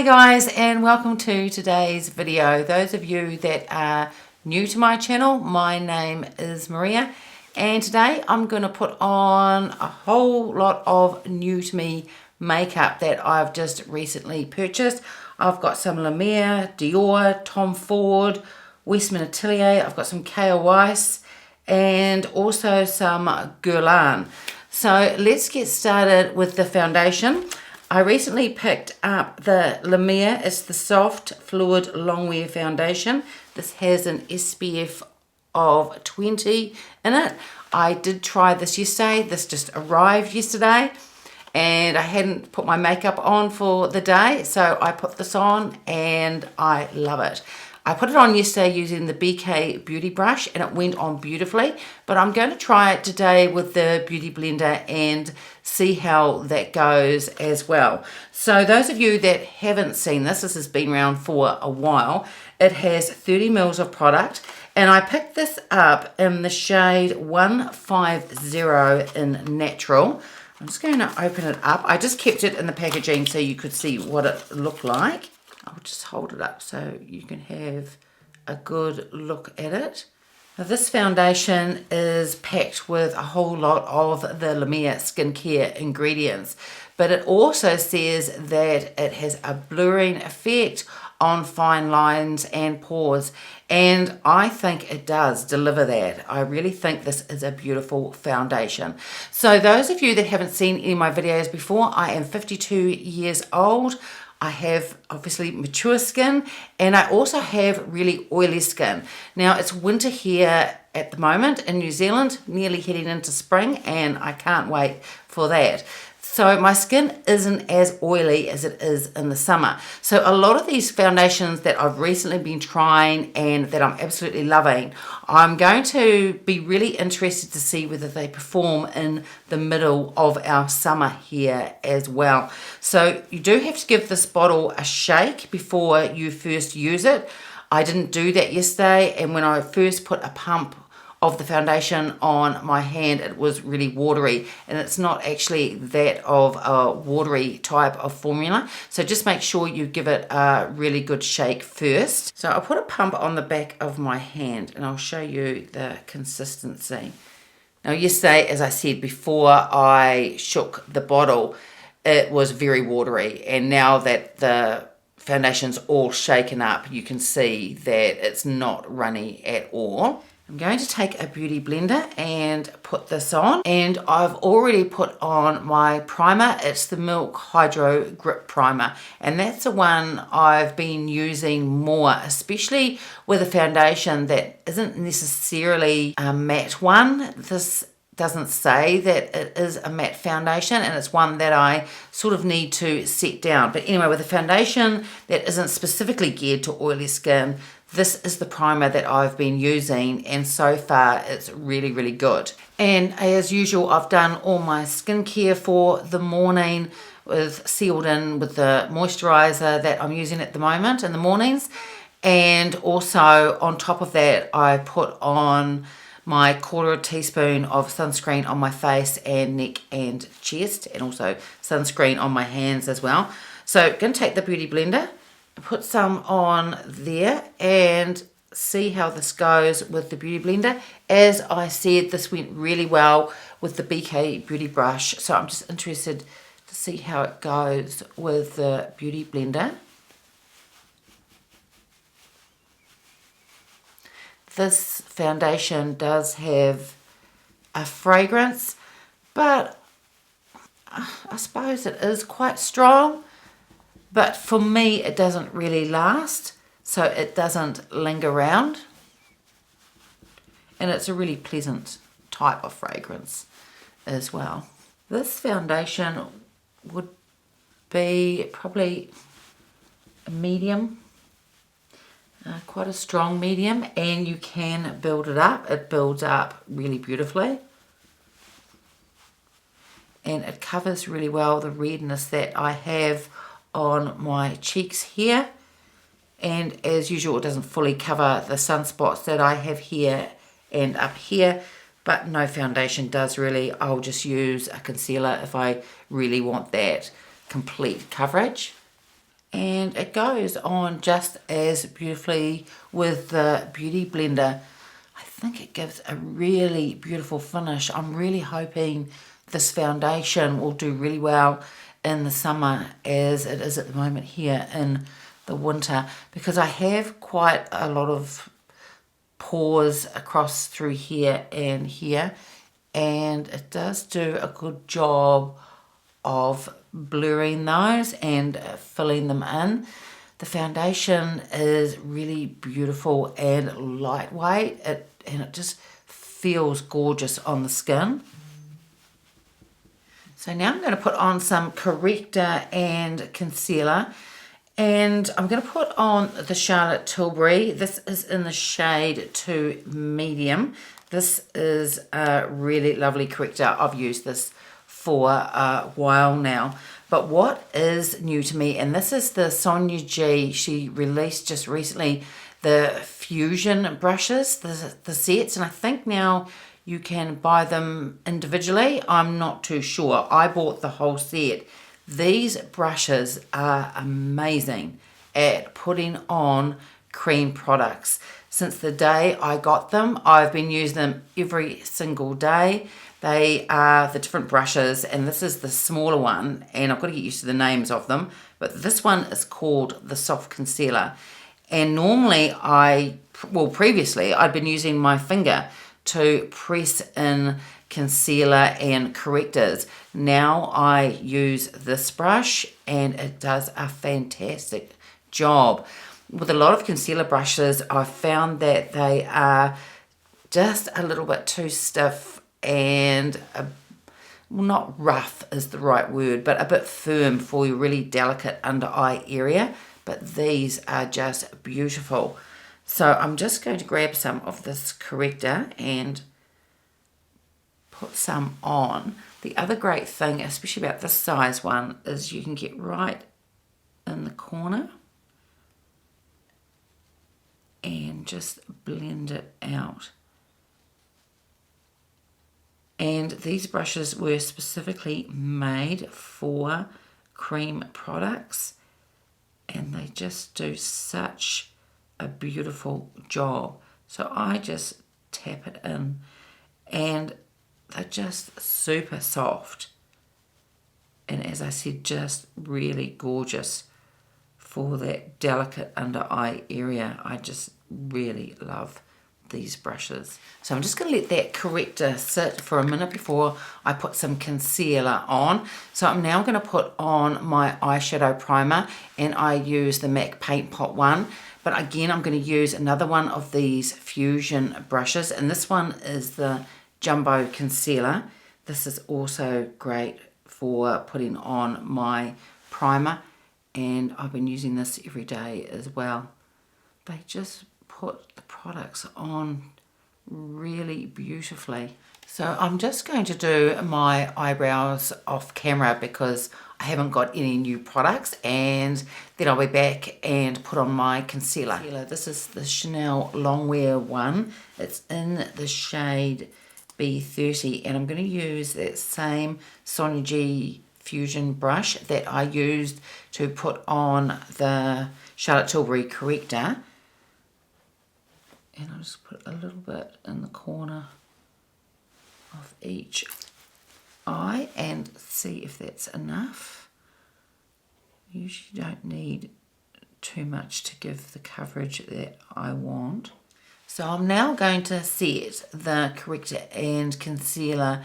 Hi guys, and welcome to today's video. Those of you that are new to my channel, my name is Maria, and today I'm going to put on a whole lot of new to me makeup that I've just recently purchased. I've got some Longwear, Dior, Tom Ford, Westman Atelier. I've got some KJAER WEIS and also some Guerlain. So let's get started with the foundation. I recently picked up the Longwear. It's the Soft Fluid Longwear Foundation. This has an SPF of 20 in it. I did try this yesterday. This just arrived yesterday and I hadn't put my makeup on for the day, so I put this on and I love it. I put it on yesterday using the BK Beauty Brush and it went on beautifully, but I'm going to try it today with the Beauty Blender and see how that goes as well. So those of you that haven't seen this has been around for a while. It has 30 mils of product and I picked this up in the shade 150 in Natural. I'm just going to open it up. I just kept it in the packaging so you could see what it looked like. I'll just hold it up so you can have a good look at it. Now this foundation is packed with a whole lot of the Longwear skincare ingredients, but it also says that it has a blurring effect on fine lines and pores, and I think it does deliver that. I really think this is a beautiful foundation. So those of you that haven't seen any of my videos before, I am 52 years old. I have obviously mature skin and I also have really oily skin. Now it's winter here at the moment in New Zealand, nearly heading into spring, and I can't wait for that. So my skin isn't as oily as it is in the summer. So a lot of these foundations that I've recently been trying and that I'm absolutely loving, I'm going to be really interested to see whether they perform in the middle of our summer here as well. So you do have to give this bottle a shake before you first use it. I didn't do that yesterday, and when I first put a pump of the foundation on my hand, it was really watery, and it's not actually that of a watery type of formula. So just make sure you give it a really good shake first. So I'll put a pump on the back of my hand and I'll show you the consistency. Now yesterday, as I said before I shook the bottle, it was very watery, and now that the foundation's all shaken up, you can see that it's not runny at all. I'm going to take a beauty blender and put this on, and I've already put on my primer. It's the Milk Hydro Grip Primer, and that's the one I've been using more, especially with a foundation that isn't necessarily a matte one. This doesn't say that it is a matte foundation, and it's one that I sort of need to set down. But anyway, with a foundation that isn't specifically geared to oily skin, this is the primer that I've been using, and so far it's really, really good. And as usual, I've done all my skincare for the morning sealed in with the moisturizer that I'm using at the moment in the mornings. And also on top of that, I put on my 1/4 teaspoon of sunscreen on my face and neck and chest, and also sunscreen on my hands as well. So I'm going to take the beauty blender, put some on there, and see how this goes with the beauty blender. As I said, this went really well with the BK Beauty Brush, so I'm just interested to see how it goes with the beauty blender. This foundation does have a fragrance, but I suppose it is quite strong. But for me, it doesn't really last, so it doesn't linger around. And it's a really pleasant type of fragrance as well. This foundation would be probably a medium, quite a strong medium, and you can build it up. It builds up really beautifully. And it covers really well the redness that I have on my cheeks here, and as usual it doesn't fully cover the sunspots that I have here and up here, but no foundation does really. I'll just use a concealer if I really want that complete coverage. And it goes on just as beautifully with the Beauty Blender. I think it gives a really beautiful finish. I'm really hoping this foundation will do really well in the summer as it is at the moment here in the winter, because I have quite a lot of pores across through here, and it does do a good job of blurring those and filling them in. The foundation is really beautiful and lightweight, and it just feels gorgeous on the skin. So now I'm going to put on some corrector and concealer, and I'm going to put on the Charlotte Tilbury. This is in the shade 2 medium. This is a really lovely corrector. I've used this for a while now. But what is new to me, and this is the Sonia G, she released just recently the Fusion brushes, the sets, and I think now you can buy them individually. I'm not too sure. I bought the whole set. These brushes are amazing at putting on cream products. Since the day I got them, I've been using them every single day. They are the different brushes, and this is the smaller one, and I've got to get used to the names of them, but this one is called the Soft Concealer. And normally previously I'd been using my finger to press in concealer and correctors. Now I use this brush, and it does a fantastic job. With a lot of concealer brushes, I've found that they are just a little bit too stiff and well, not rough is the right word, but a bit firm for your really delicate under eye area. But these are just beautiful. So I'm just going to grab some of this corrector and put some on. The other great thing, especially about this size one, is you can get right in the corner and just blend it out. And these brushes were specifically made for cream products, and they just do such a beautiful job. So I just tap it in, and they're just super soft. And as I said, just really gorgeous for that delicate under eye area. I just really love these brushes. So I'm just going to let that corrector sit for a minute before I put some concealer on. So I'm now going to put on my eyeshadow primer, and I use the MAC Paint Pot one. But again, I'm going to use another one of these Fusion brushes, and this one is the Jumbo Concealer. This is also great for putting on my primer, and I've been using this every day as well. They just put the products on really beautifully. So I'm just going to do my eyebrows off camera because I haven't got any new products, and then I'll be back and put on my concealer. This is the Chanel Longwear one. It's in the shade B30, and I'm going to use that same Sonia G Fusion brush that I used to put on the Charlotte Tilbury corrector. And I'll just put a little bit in the corner of each eye and see if that's enough. You usually don't need too much to give the coverage that I want. So I'm now going to set the corrector and concealer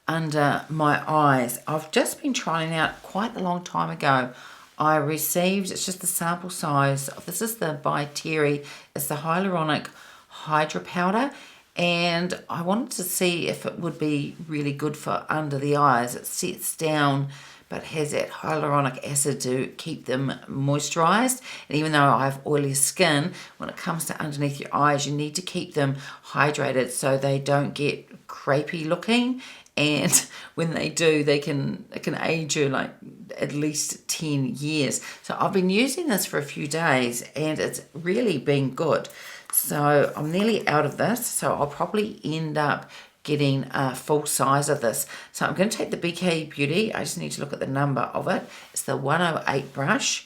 under my eyes. I've just been trying out quite a long time ago. I received, it's just the sample size, this is the by Terry, it's the Hyaluronic Hydra Powder, and I wanted to see if it would be really good for under the eyes. It sets down but has that hyaluronic acid to keep them moisturized, and even though I have oily skin, when it comes to underneath your eyes, you need to keep them hydrated so they don't get crepey looking, and when they do, it can age you like at least 10 years. So I've been using this for a few days, and it's really been good. So I'm nearly out of this, so I'll probably end up getting a full size of this. So I'm going to take the BK Beauty, I just need to look at the number of it. It's the 108 brush,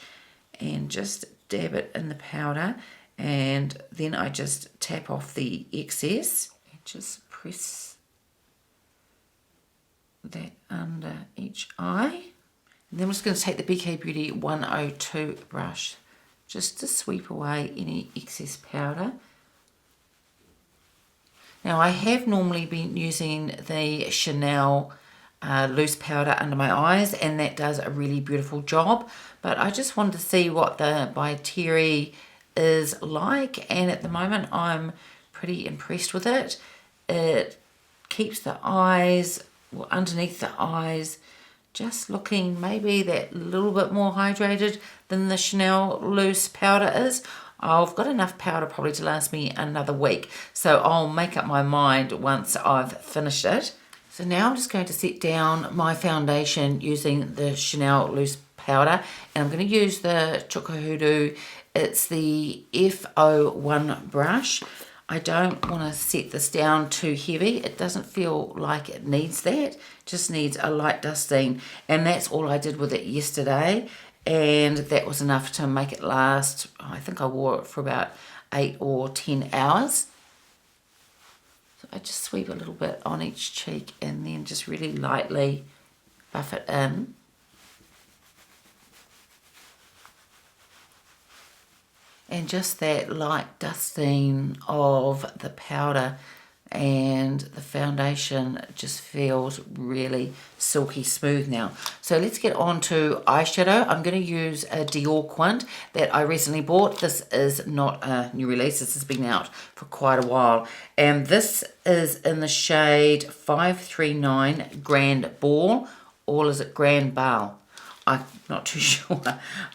and just dab it in the powder, and then I just tap off the excess and just press that under each eye. And then I'm just going to take the BK Beauty 102 brush just to sweep away any excess powder. Now I have normally been using the Chanel loose powder under my eyes, and that does a really beautiful job, but I just wanted to see what the by Terry is like, and at the moment I'm pretty impressed with it. It keeps the eyes, well, underneath the eyes, just looking maybe that little bit more hydrated than the Chanel loose powder is. I've got enough powder probably to last me another week, so I'll make up my mind once I've finished it. So now I'm just going to set down my foundation using the Chanel loose powder, and I'm going to use the Chukahudu. It's the F01 brush. I don't want to set this down too heavy. It doesn't feel like it needs that. It just needs a light dusting, and that's all I did with it yesterday, and that was enough to make it last. I think I wore it for about 8 or 10 hours. So I just sweep a little bit on each cheek and then just really lightly buff it in. And just that light dusting of the powder and the foundation just feels really silky smooth now. So let's get on to eyeshadow. I'm going to use a Dior Quint that I recently bought. This is not a new release. This has been out for quite a while. And this is in the shade 539 Grand Ball, or is it Grand Ball? I'm not too sure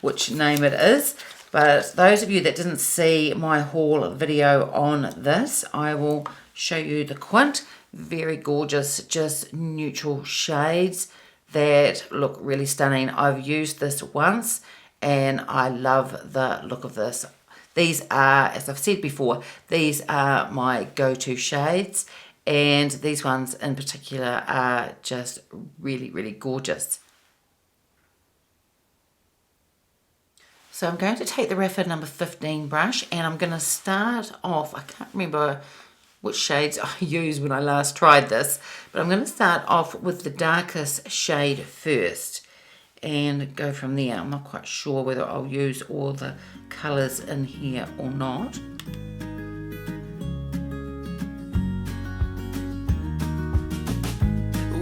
which name it is. But those of you that didn't see my haul video on this, I will show you the Quint. Very gorgeous, just neutral shades that look really stunning. I've used this once and I love the look of this. These are, as I've said before, these are my go-to shades, and these ones in particular are just really, really gorgeous. So I'm going to take the Rapha number 15 brush, and I'm going to start off, I can't remember which shades I used when I last tried this, but I'm going to start off with the darkest shade first and go from there. I'm not quite sure whether I'll use all the colours in here or not.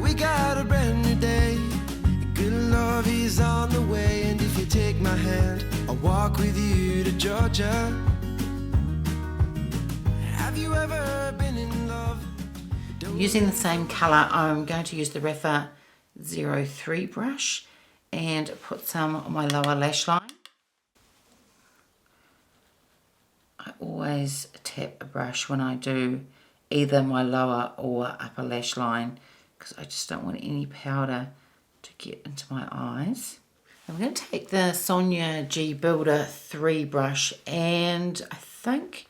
We got a brand new day, good love is on the way, and if you take my hand, I'll walk with you to Georgia. Have you ever been in love? Using the same colour, I'm going to use the Rapha 03 brush and put some on my lower lash line. I always tap a brush when I do either my lower or upper lash line, because I just don't want any powder to get into my eyes. I'm going to take the Sonia G Builder 3 brush, and I think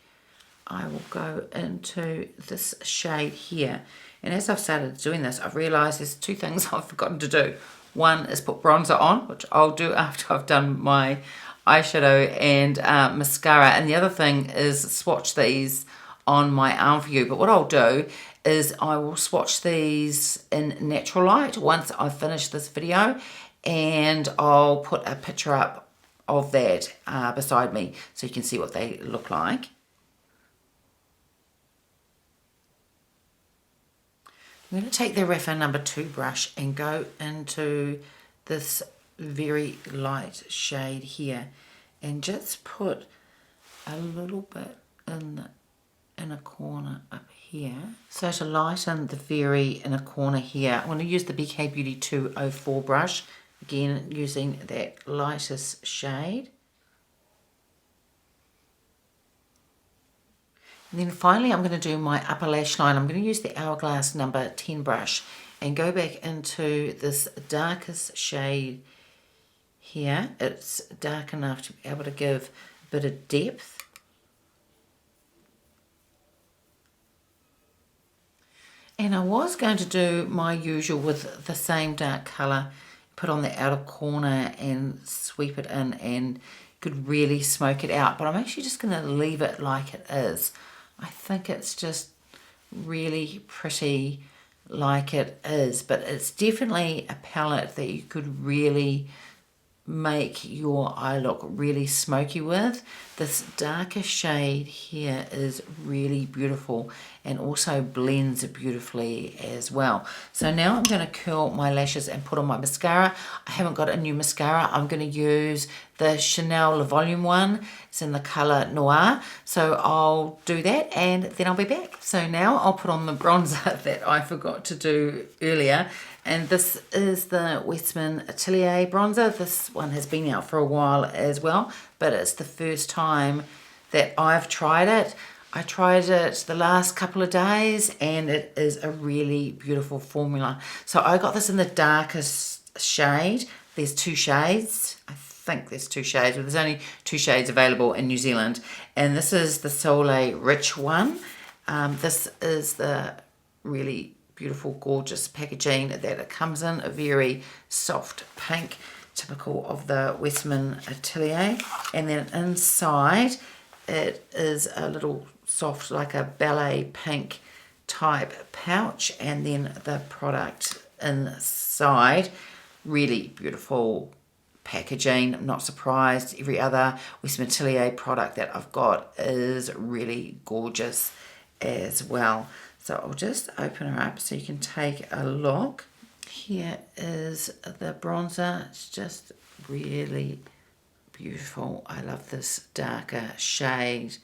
I will go into this shade here. And as I've started doing this, I've realised there's two things I've forgotten to do. One is put bronzer on, which I'll do after I've done my eyeshadow and mascara. And the other thing is swatch these on my arm view. But what I'll do is I will swatch these in natural light once I've finished this video, and I'll put a picture up of that beside me so you can see what they look like. I'm going to take the Rapha number 2 brush and go into this very light shade here and just put a little bit in the inner corner up here. So to lighten the very inner corner here, I'm going to use the BK Beauty 204 brush, again using that lightest shade. And then finally I'm going to do my upper lash line. I'm going to use the Hourglass number 10 brush and go back into this darkest shade here. It's dark enough to be able to give a bit of depth. And I was going to do my usual with the same dark colour, put on the outer corner and sweep it in and could really smoke it out, but I'm actually just going to leave it like it is. I think it's just really pretty like it is, but it's definitely a palette that you could really make your eye look really smoky with. This darker shade here is really beautiful and also blends beautifully as well. So now I'm going to curl my lashes and put on my mascara. I haven't got a new mascara. I'm going to use the Chanel Le Volume one. It's in the colour Noir. So I'll do that and then I'll be back. So now I'll put on the bronzer that I forgot to do earlier. And this is the Westman Atelier bronzer. This one has been out for a while as well, but it's the first time that I've tried it. I tried it the last couple of days and it is a really beautiful formula. So I got this in the darkest shade. There's two shades. I think there's two shades, but there's only two shades available in New Zealand. And this is the Soleil Riche one. This is the really beautiful, gorgeous packaging that it comes in, a very soft pink, typical of the Westman Atelier. And then inside it is a little soft, like a ballet pink type pouch, and then the product inside, really beautiful packaging. I'm not surprised. Every other Westman Atelier product that I've got is really gorgeous as well. So I'll just open her up so you can take a look. Here is the bronzer. It's just really beautiful. I love this darker shade.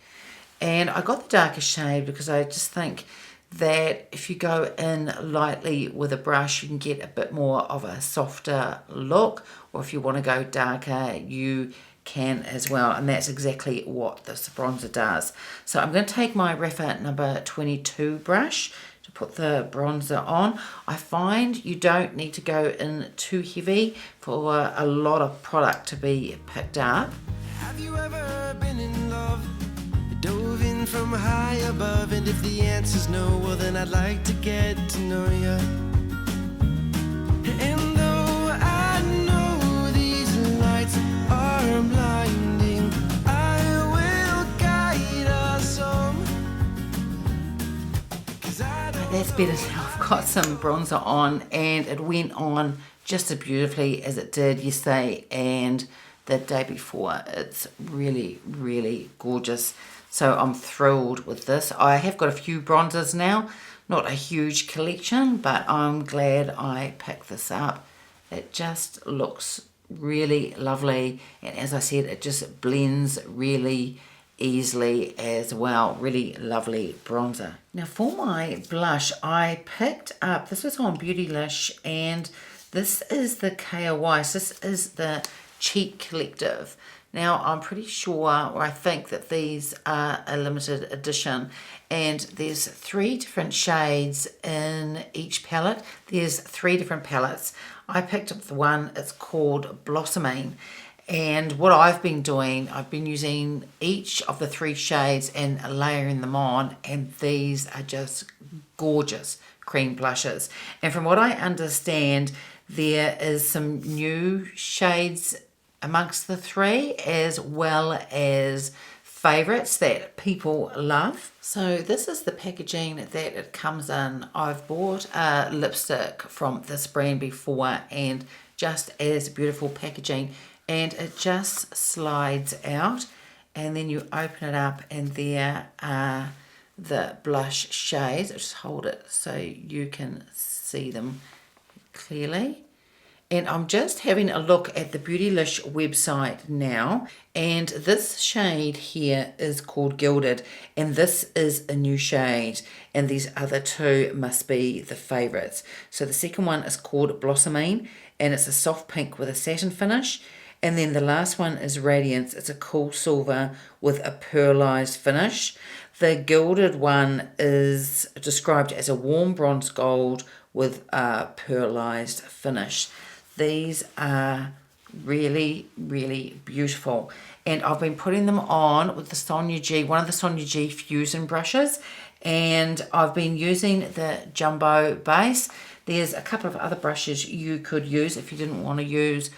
And I got the darker shade because I just think that if you go in lightly with a brush, you can get a bit more of a softer look. Or if you want to go darker, you can as well, and that's exactly what this bronzer does. So I'm going to take my Rapha number 22 brush to put the bronzer on. I find you don't need to go in too heavy for a lot of product to be picked up. Have you ever been in love? Dove in from high above, and if the answer's no, well then I'd like to get to know you. And though I know these lights are blinding, I will guide us home. That's better now. I've got some bronzer on and it went on just as beautifully as it did yesterday and the day before. It's really, really gorgeous. So I'm thrilled with this. I have got a few bronzers now, not a huge collection, but I'm glad I picked this up. It just looks really lovely, and as I said, it just blends really easily as well. Really lovely bronzer. Now for my blush, I picked up, this was on Beautylish, and this is the KJAER WEIS. This is the Cheek Collective. Now I'm pretty sure, or I think that these are a limited edition, and there's 3 different shades in each palette. There's 3 different palettes. I picked up the one, it's called Blossoming, and what I've been doing, I've been using each of the 3 shades and layering them on, and these are just gorgeous cream blushes. And from what I understand, there is some new shades amongst the 3, as well as favorites that people love. So this is the packaging that it comes in. I've bought a lipstick from this brand before, and just as beautiful packaging, and it just slides out, and then you open it up and there are the blush shades. I'll just hold it so you can see them clearly. And I'm just having a look at the Beautylish website now, and this shade here is called Gilded, and this is a new shade, and these other 2 must be the favorites. So the second one is called Blossoming, and it's a soft pink with a satin finish, and then the last one is Radiance. It's a cool silver with a pearlized finish. The Gilded one is described as a warm bronze gold with a pearlized finish. These are really, really beautiful. And I've been putting them on with the Sonia G, one of the Sonia G Fusion brushes. And I've been using the Jumbo base. There's a couple of other brushes you could use if you didn't want to use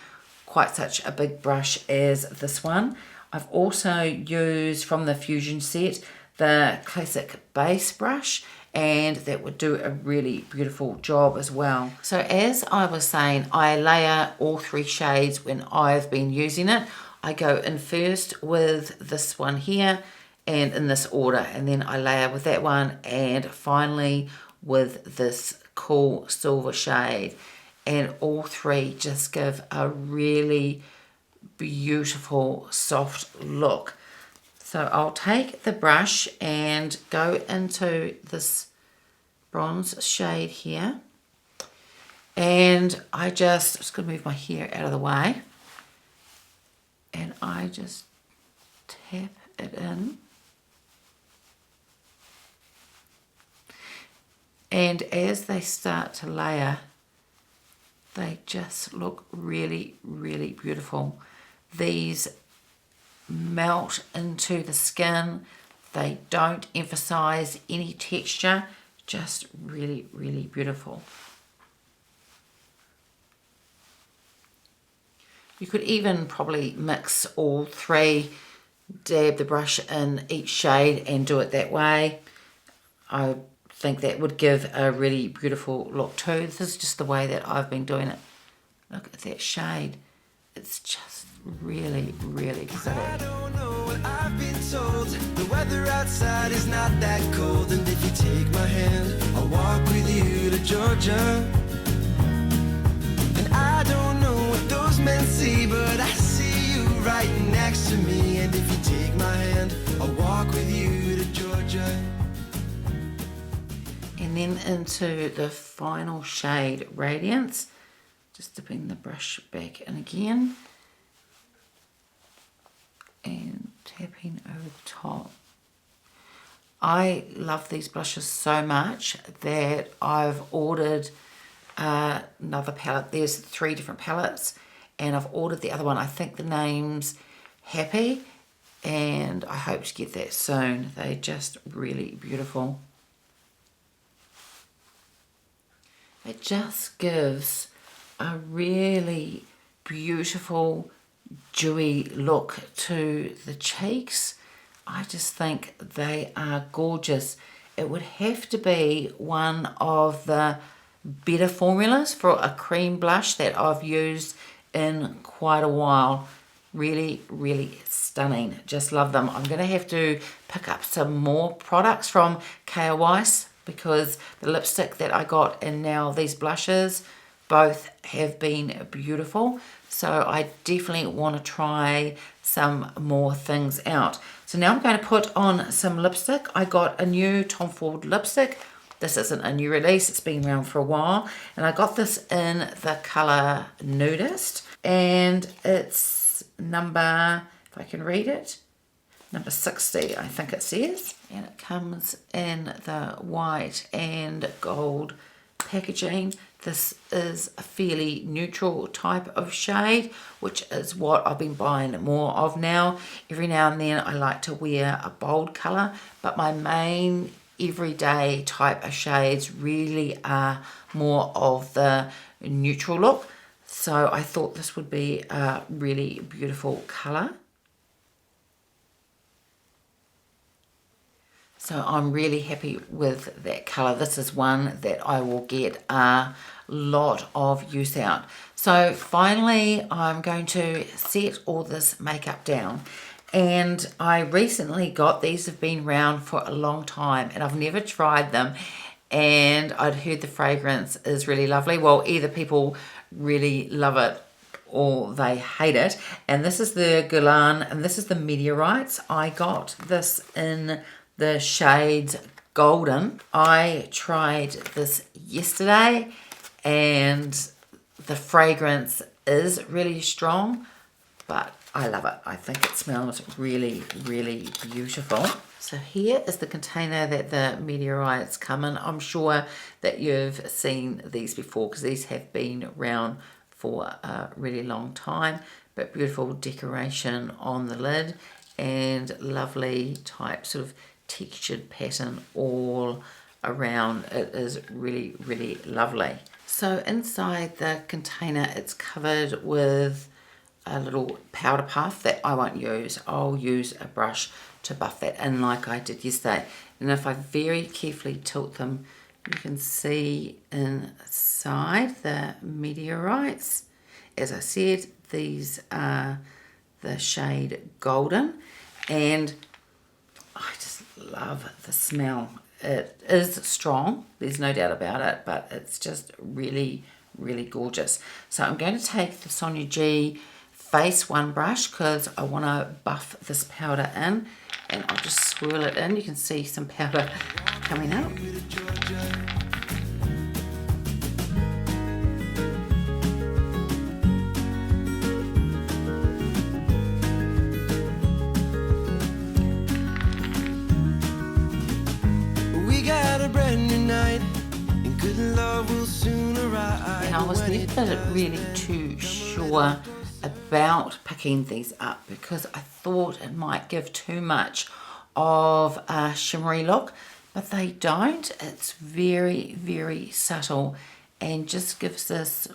quite such a big brush as this one. I've also used from the Fusion set the classic base brush, and that would do a really beautiful job as well. So as I was saying, I layer all 3 shades when I've been using it. I go in first with this one here and in this order, and then I layer with that one, and finally with this cool silver shade. And all 3 just give a really beautiful soft look. So I'll take the brush and go into this bronze shade here, and I'm just going to move my hair out of the way, and I just tap it in, and as they start to layer, they just look really, really beautiful. These melt into the skin. They don't emphasize any texture. Just really, really beautiful. You could even probably mix all 3, dab the brush in each shade and do it that way. I think that would give a really beautiful look too. This is just the way that I've been doing it. Look at that shade. It's just really, really pretty. I don't know what I've been told. The weather outside is not that cold, and if you take my hand, I'll walk with you to Georgia. And I don't know what those men see, but I see you right next to me. And if you take my hand, I'll walk with you to Georgia. And then into the final shade, Radiance. Just dipping the brush back in again and tapping over the top. I love these blushes so much that I've ordered another palette. There's 3 different palettes, and I've ordered the other one. I think the name's Happy, and I hope to get that soon. They're just really beautiful. It just gives a really beautiful dewy look to the cheeks. I just think they are gorgeous. It would have to be one of the better formulas for a cream blush that I've used in quite a while. Really, really stunning. Just love them. I'm going to have to pick up some more products from KJAER WEIS, because the lipstick that I got and now these blushes both have been beautiful. So I definitely want to try some more things out. So now I'm going to put on some lipstick. I got a new Tom Ford lipstick. This isn't a new release, it's been around for a while. And I got this in the colour Nudiste. And it's number, if I can read it, number 60, I think it says. And it comes in the white and gold packaging. This is a fairly neutral type of shade, which is what I've been buying more of now. Every now and then I like to wear a bold colour, but my main everyday type of shades really are more of the neutral look. So I thought this would be a really beautiful colour. So I'm really happy with that colour. This is one that I will get a lot of use out. So finally I'm going to set all this makeup down. And I recently got, these have been around for a long time and I've never tried them. And I'd heard the fragrance is really lovely. Well, either people really love it or they hate it. And this is the Guerlain and this is the Meteorites. I got this in the shades Golden. I tried this yesterday and the fragrance is really strong, but I love it. I think it smells really, really beautiful. So here is the container that the Meteorites come in. I'm sure that you've seen these before because these have been around for a really long time, but beautiful decoration on the lid and lovely type sort of textured pattern all around. It is really, really lovely. So inside the container it's covered with a little powder puff that I won't use. I'll use a brush to buff that in like I did yesterday. And if I very carefully tilt them, you can see inside the Meteorites. As I said, these are the shade Golden, and I just love the smell. It is strong, there's no doubt about it, but it's just really, really gorgeous. So I'm going to take the Sonia G Face One brush because I want to buff this powder in, and I'll just swirl it in. You can see some powder coming out. And I was never really too sure about picking these up because I thought it might give too much of a shimmery look, but they don't. It's very, very subtle and just gives this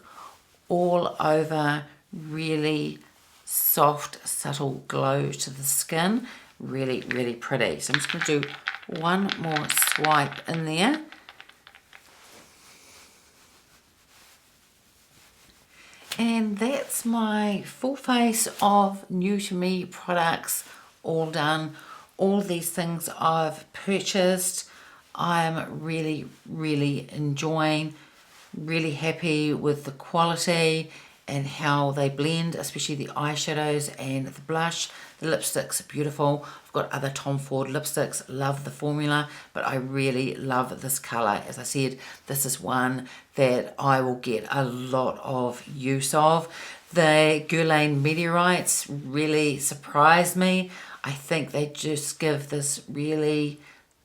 all over really soft, subtle glow to the skin. Really, really pretty. So I'm just going to do one more swipe in there. And that's my full face of new to me products all done. All these things I've purchased. I'm really, really enjoying, really happy with the quality and how they blend, especially the eyeshadows and the blush. The lipsticks are beautiful. I've got other Tom Ford lipsticks, love the formula, but I really love this colour. As I said, this is one that I will get a lot of use of. The Guerlain Meteorites really surprised me. I think they just give this really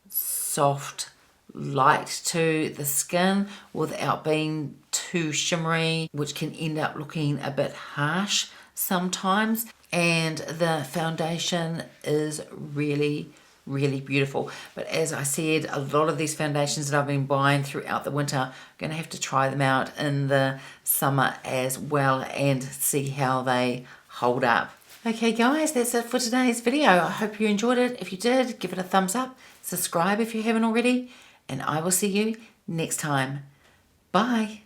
soft light to the skin without being too shimmery, which can end up looking a bit harsh sometimes. And the foundation is really, really beautiful. But as I said, a lot of these foundations that I've been buying throughout the winter, I'm going to have to try them out in the summer as well and see how they hold up. Okay guys, that's it for today's video. I hope you enjoyed it. If you did, give it a thumbs up, subscribe if you haven't already, and I will see you next time. Bye.